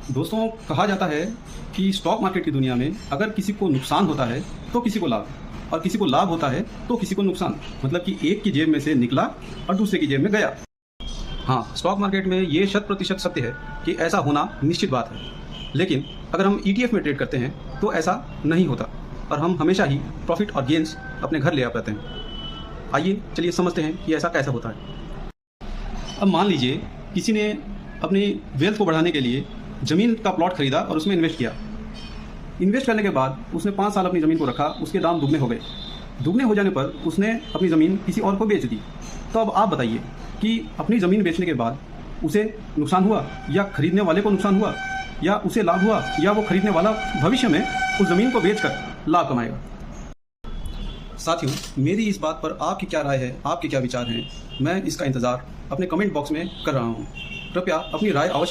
दोस्तों, कहा जाता है कि स्टॉक मार्केट की दुनिया में अगर किसी को नुकसान होता है तो किसी को लाभ, और किसी को लाभ होता है तो किसी को नुकसान। मतलब कि एक की जेब में से निकला और दूसरे की जेब में गया। हाँ, स्टॉक मार्केट में ये 100% सत्य है कि ऐसा होना निश्चित बात है। लेकिन अगर हम ETF में ट्रेड करते हैं तो ऐसा नहीं होता और हम हमेशा ही प्रॉफिट और गेंस अपने घर ले आ पाते हैं। आइए चलिए समझते हैं कि ऐसा कैसा होता है। अब मान लीजिए किसी ने अपनी वेल्थ को बढ़ाने के लिए ज़मीन का प्लॉट खरीदा और उसमें इन्वेस्ट किया। इन्वेस्ट करने के बाद उसने 5 साल अपनी ज़मीन को रखा, उसके दाम दुगने हो गए। दुगने हो जाने पर उसने अपनी ज़मीन किसी और को बेच दी। तो अब आप बताइए कि अपनी ज़मीन बेचने के बाद उसे नुकसान हुआ या खरीदने वाले को नुकसान हुआ, या उसे लाभ हुआ, या वो खरीदने वाला भविष्य में उस ज़मीन को बेचकर लाभ कमाएगा। साथियों, मेरी इस बात पर आपकी क्या राय है, आपके क्या विचार हैं? मैं इसका इंतज़ार अपने कमेंट बॉक्स में कर रहा हूँ। कृपया अपनी राय अवश्य